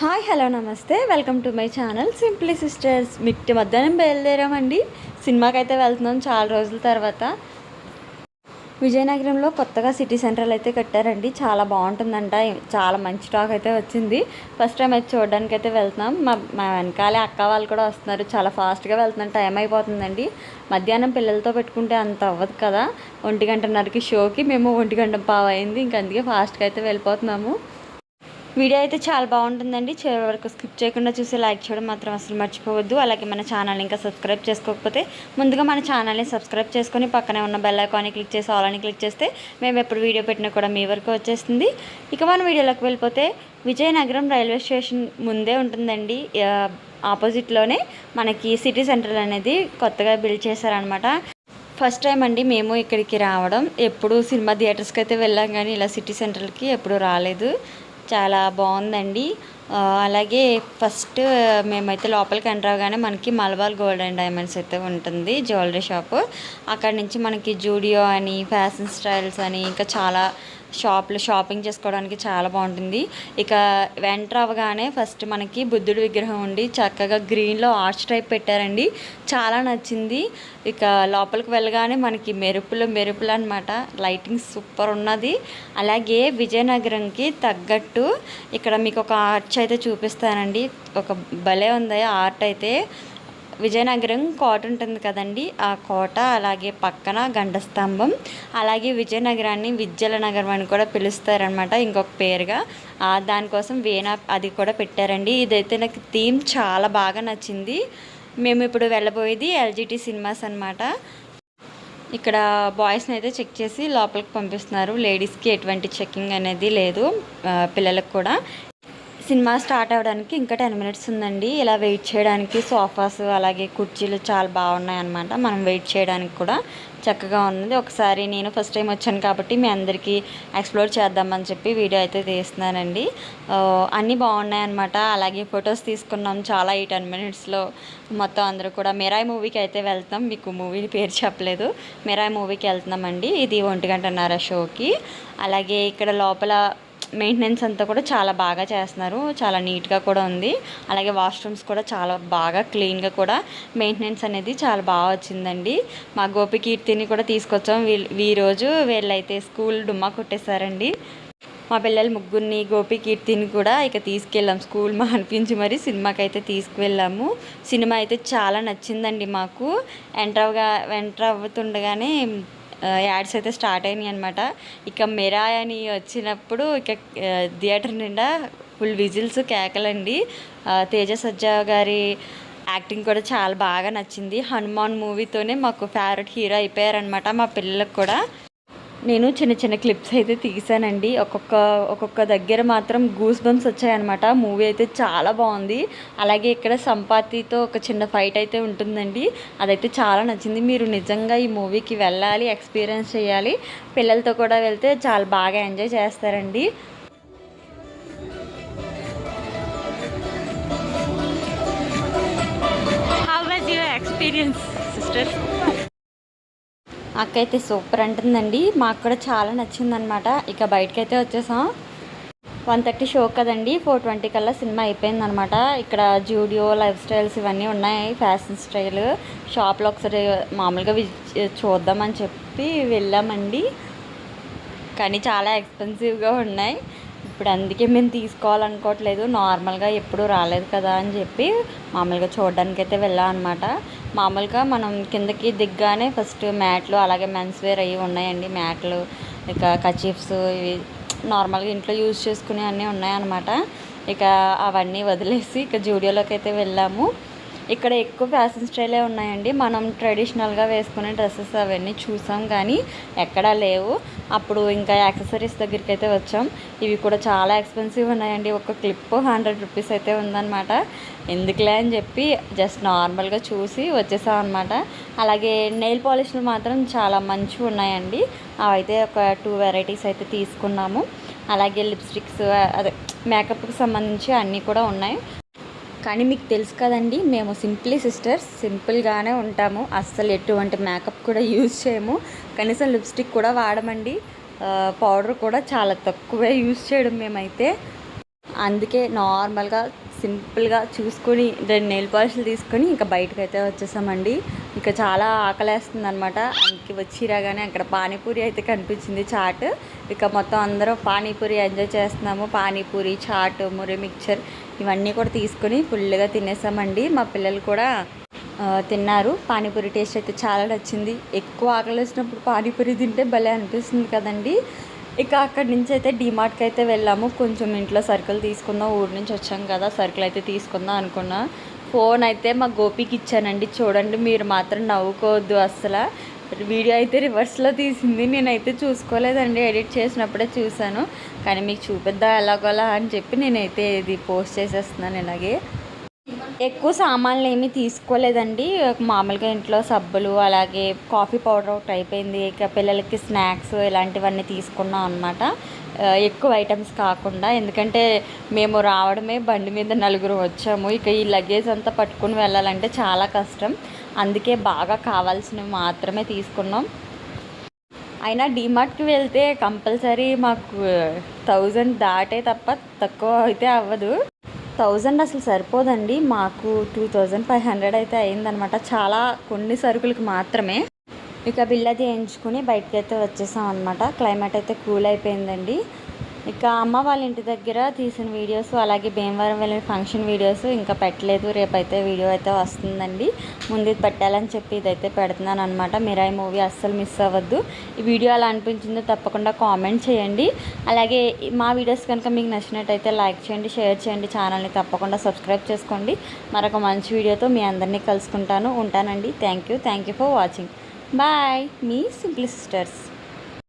Hi hello నమస్తే welcome to my channel simply sisters. మిట్టి మధ్యాహ్నం బయలుదేరామండి. సినిమాకైతే వెళ్తున్నాం చాలా రోజుల తర్వాత. విజయనగరంలో కొత్తగా సిటీ సెంటర్ అయితే కట్టారండి. చాలా బాగుంటుందంట. చాలా మంచి టాక్ అయితే వచ్చింది. ఫస్ట్ టైం అయితే చూడడానికి అయితే వెళ్తున్నాం. మా వెనకాలే అక్క వాళ్ళు కూడా వస్తున్నారు. చాలా ఫాస్ట్గా వెళ్తున్నాం. టైం అయిపోతుందండి. మధ్యాహ్నం పిల్లలతో పెట్టుకుంటే అంత అవ్వదు కదా. 1:30కి షోకి మేము 1:15 అయింది. ఇంక అందుకే ఫాస్ట్గా అయితే వెళ్ళిపోతున్నాము. వీడియో అయితే చాలా బాగుంటుందండి. చివరి వరకు స్కిప్ చేయకుండా చూసి లైక్ చేయడం మాత్రం అసలు మర్చిపోవద్దు. అలాగే మన ఛానల్ని ఇంకా సబ్స్క్రైబ్ చేసుకోకపోతే ముందుగా మన ఛానల్ని సబ్స్క్రైబ్ చేసుకొని పక్కనే ఉన్న బెల్ ఐకాన్ని క్లిక్ చేసి ఆల్ అని క్లిక్ చేస్తే మేము ఎప్పుడు వీడియో పెట్టినా కూడా మీ వరకు వచ్చేస్తుంది. ఇక మన వీడియోలోకి వెళ్ళిపోతే విజయనగరం రైల్వే స్టేషన్ ముందే ఉంటుందండి. ఆపోజిట్లోనే మనకి సిటీ సెంటర్ అనేది కొత్తగా బిల్డ్ చేశారనమాట. ఫస్ట్ టైం అండి మేము ఇక్కడికి రావడం. ఎప్పుడు సినిమా థియేటర్స్కి అయితే వెళ్ళాం కానీ ఇలా సిటీ సెంటర్కి ఎప్పుడు రాలేదు. చాలా బాగుందండి. అలాగే ఫస్ట్ మేమైతే లోపలికి ఎంటర్ అవగానే మనకి మలబార్ గోల్డ్ అండ్ డైమండ్స్ అయితే ఉంటుంది జ్యువెలరీ షాపు. అక్కడ నుంచి మనకి జూడియో అని, ఫ్యాషన్ స్టైల్స్ అని, ఇంకా చాలా షాపింగ్ చేసుకోవడానికి చాలా బాగుంటుంది. ఇక ఎంటర్ అవ్వగానే ఫస్ట్ మనకి బుద్ధుడి విగ్రహం ఉండి చక్కగా గ్రీన్లో ఆర్చ్ టైప్ పెట్టారండి. చాలా నచ్చింది. ఇక లోపలికి వెళ్ళగానే మనకి మెరుపులు అనమాట. లైటింగ్ సూపర్ ఉన్నది. అలాగే విజయనగరంకి తగ్గట్టు ఇక్కడ మీకు ఒక ఆర్చ్ అయితే చూపిస్తానండి. ఒక భలే ఉంది ఆర్ట్ అయితే. విజయనగరం కోట ఉంటుంది కదండి, ఆ కోట అలాగే పక్కన గండస్తంభం, అలాగే విజయనగరాన్ని విద్యల నగరం అని కూడా పిలుస్తారనమాట ఇంకొక పేరుగా. దానికోసం వీణ అది కూడా పెట్టారండి. ఇదైతే నాకు థీమ్ చాలా బాగా నచ్చింది. మేము ఇప్పుడు వెళ్ళబోయేది ఎల్జిటి సినిమాస్ అనమాట. ఇక్కడ బాయ్స్ని అయితే చెక్ చేసి లోపలికి పంపిస్తున్నారు. లేడీస్కి ఎటువంటి చెకింగ్ అనేది లేదు, పిల్లలకు కూడా. సినిమా స్టార్ట్ అవ్వడానికి ఇంకా 10 minutes ఉందండి. ఇలా వెయిట్ చేయడానికి సోఫాస్ అలాగే కుర్చీలు చాలా బాగున్నాయి అన్నమాట. మనం వెయిట్ చేయడానికి కూడా చక్కగా ఉన్నది. ఒకసారి నేను ఫస్ట్ టైం వచ్చాను కాబట్టి మీ అందరికీ ఎక్స్ప్లోర్ చేద్దామని చెప్పి వీడియో అయితే తీస్తున్నానండి. అన్నీ బాగున్నాయి అన్నమాట. అలాగే ఫొటోస్ తీసుకున్నాం చాలా. ఈ 10 minutesలో మొత్తం అందరూ కూడా మిరాయి మూవీకి అయితే వెళ్తాం. మీకు మూవీ పేరు చెప్పలేదు. మిరాయి మూవీకి వెళ్తున్నామండి. ఇది 1:30 షోకి. అలాగే ఇక్కడ లోపల మెయింటెనెన్స్ అంతా కూడా చాలా బాగా చేస్తున్నారు. చాలా నీట్గా కూడా ఉంది. అలాగే వాష్రూమ్స్ కూడా చాలా బాగా క్లీన్గా కూడా మెయింటెనెన్స్ అనేది చాలా బాగా వచ్చిందండి. మా గోపికీర్తిని కూడా తీసుకొచ్చాం. ఈరోజు వీళ్ళైతే స్కూల్ డుమ్మా కొట్టేశారండి. మా పిల్లలు ముగ్గురిని గోపికీర్తిని కూడా ఇక తీసుకెళ్ళాం. స్కూల్ మా అనిపించి మరి సినిమాకి అయితే తీసుకువెళ్ళాము. సినిమా అయితే చాలా నచ్చిందండి మాకు. ఎంటర్ అవుతుండగానే యాడ్స్ అయితే స్టార్ట్ అయినాయి అనమాట. ఇక మిరాయ్ అని వచ్చినప్పుడు ఇక థియేటర్ నిండా ఫుల్ విజిల్స్, కేకలండి. తేజ సజ్జా గారి యాక్టింగ్ కూడా చాలా బాగా నచ్చింది. హనుమాన్ మూవీతోనే మాకు ఫేవరెట్ హీరో అయిపోయారనమాట మా పిల్లలకు కూడా. నేను చిన్న క్లిప్స్ అయితే తీసానండి. ఒక్కొక్క దగ్గర మాత్రం గూస్ బంప్స్ వచ్చాయన్నమాట. మూవీ అయితే చాలా బాగుంది. అలాగే ఇక్కడ సంపాతితో ఒక చిన్న ఫైట్ అయితే ఉంటుందండి. అదైతే చాలా నచ్చింది. మీరు నిజంగా ఈ మూవీకి వెళ్ళాలి, ఎక్స్పీరియన్స్ చేయాలి. పిల్లలతో కూడా వెళ్తే చాలా బాగా ఎంజాయ్ చేస్తారండి. How was your experience sister? అక్క అయితే సూపర్ అంటుందండి. మాకు కూడా చాలా నచ్చిందనమాట. ఇక బయటకైతే వచ్చేసాం. 1:30 షో కదండి, 4:20 కల్లా సినిమా అయిపోయిందనమాట. ఇక్కడ జూడియో, లైఫ్ స్టైల్స్ ఇవన్నీ ఉన్నాయి. ఫ్యాషన్ స్టైల్ షాప్లో ఒకసారి మామూలుగా చూద్దామని చెప్పి వెళ్ళామండి. కానీ చాలా ఎక్స్పెన్సివ్గా ఉన్నాయి. ఇప్పుడు అందుకే మేము తీసుకోవాలనుకోవట్లేదు. నార్మల్గా ఎప్పుడు రాలేదు కదా అని చెప్పి మామూలుగా చూడడానికి అయితే వెళ్ళాం అనమాట. మామూలుగా మనం కిందకి దిగ్గానే ఫస్ట్ మ్యాట్లు అలాగే మెన్స్ వేర్ అవి ఉన్నాయండి. మ్యాట్లు, ఇక కచీఫ్స్, ఇవి నార్మల్గా ఇంట్లో యూజ్ చేసుకునే అన్నీ ఉన్నాయన్నమాట. ఇక అవన్నీ వదిలేసి ఇక జూడియోలోకి అయితే వెళ్ళాము. ఇక్కడ ఎక్కువ ఫ్యాషన్ స్టైలే ఉన్నాయండి. మనం ట్రెడిషనల్గా వేసుకునే డ్రెస్సెస్ అవన్నీ చూసాం కానీ ఎక్కడా లేవు. అప్పుడు ఇంకా యాక్సెసరీస్ దగ్గరికి అయితే వచ్చాం. ఇవి కూడా చాలా ఎక్స్పెన్సివ్ ఉన్నాయండి. ఒక క్లిప్ 100 రూపీస్ అయితే ఉందన్నమాట. ఎందుకులే అని చెప్పి జస్ట్ నార్మల్గా చూసి వచ్చేసాం అనమాట. అలాగే నెయిల్ పాలిష్లు మాత్రం చాలా మంచివి ఉన్నాయండి. అవైతే ఒక 2 వెరైటీస్ అయితే తీసుకున్నాము. అలాగే లిప్స్టిక్స్, అదే మేకప్కి సంబంధించి అన్నీ కూడా ఉన్నాయి. కానీ మీకు తెలుసు కదండి, మేము సింప్లీ సిస్టర్స్ సింపుల్గానే ఉంటాము. అస్సలు ఎటువంటి మేకప్ కూడా యూజ్ చేయము. కనీసం లిప్స్టిక్ కూడా వాడమండి. పౌడర్ కూడా చాలా తక్కువే యూజ్ చేయడం మేమైతే. అందుకే నార్మల్గా సింపుల్గా చూసుకొని 2 నెయిల్ పాలిష్లు తీసుకొని ఇంకా బయటకు అయితే వచ్చేసామండి. ఇంకా చాలా ఆకలేస్తుంది అనమాట. అందుకే వచ్చి రాగానే అక్కడ పానీపూరి అయితే కనిపించింది, చాట్. ఇక మొత్తం అందరం పానీపూరి ఎంజాయ్ చేస్తున్నాము. పానీపూరి, చాట్, మురి మిక్చర్ ఇవన్నీ కూడా తీసుకొని ఫుల్గా తినేసామండి. మా పిల్లలు కూడా తిన్నారు. పానీపూరి టేస్ట్ అయితే చాలా నచ్చింది. ఎక్కువ ఆకలి వేసినప్పుడు పానీపూరి తింటే భలే అనిపిస్తుంది కదండి. ఇక అక్కడి నుంచి అయితే డీమార్ట్కి అయితే వెళ్ళాము. కొంచెం ఇంట్లో సరుకులు తీసుకుందాం, ఊరి నుంచి వచ్చాం కదా, సరుకులు అయితే తీసుకుందాం అనుకున్నా. ఫోన్ అయితే మా గోపికి ఇచ్చానండి. చూడండి, మీరు మాత్రం నవ్వుకోవద్దు అస్సలు. వీడియో అయితే రివర్స్లో తీసింది, నేనైతే చూసుకోలేదండి. ఎడిట్ చేసినప్పుడే చూశాను, కానీ మీకు చూపిద్దాం ఎలాగోలా అని చెప్పి నేనైతే ఇది పోస్ట్ చేసేస్తున్నాను. ఇలాగే ఎక్కువ సామాన్లు ఏమీ తీసుకోలేదండి. మామూలుగా ఇంట్లో సబ్బులు, అలాగే కాఫీ పౌడర్ ఒకటి అయిపోయింది. ఇక పిల్లలకి స్నాక్స్ ఇలాంటివన్నీ తీసుకున్నాం అనమాట. ఎక్కువ ఐటమ్స్ కాకుండా, ఎందుకంటే మేము రావడమే బండి మీద 4 వచ్చాము. ఇక ఈ లగేజ్ అంతా పట్టుకుని వెళ్ళాలంటే చాలా కష్టం. అందుకే బాగా కావాల్సినవి మాత్రమే తీసుకున్నాం. అయినా డీమార్ట్కి వెళ్తే కంపల్సరీ మాకు 1000 దాటే తప్ప తక్కువ అయితే అవ్వదు. 1000 అసలు సరిపోదండి. మాకు 2500 అయితే అయిందనమాట, చాలా కొన్ని సరుకులకి మాత్రమే. ఇక బిల్ అది వేయించుకుని బయటకు అయితే వచ్చేసాం అనమాట. క్లైమేట్ అయితే కూల్ అయిపోయిందండి. ఇక అమ్మ వాళ్ళ ఇంటి దగ్గర తీసిన వీడియోస్, అలాగే భీమవరం వెళ్ళిన ఫంక్షన్ వీడియోస్ ఇంకా పెట్టలేదు. రేపైతే వీడియో అయితే వస్తుందండి. ముందు ఇది పెట్టాలని చెప్పి ఇదైతే పెడుతున్నాను అనమాట. మిరాయి మూవీ అస్సలు మిస్ అవ్వద్దు. ఈ వీడియో అలా అనిపించిందో తప్పకుండా కామెంట్ చేయండి. అలాగే మా వీడియోస్ కనుక మీకు నచ్చినట్టయితే లైక్ చేయండి, షేర్ చేయండి, ఛానల్ని తప్పకుండా సబ్స్క్రైబ్ చేసుకోండి. మరొక మంచి వీడియోతో మీ అందరినీ కలుసుకుంటాను. ఉంటానండి. Thank you for watching. Bye. మీ సింప్లీ సిస్టర్స్.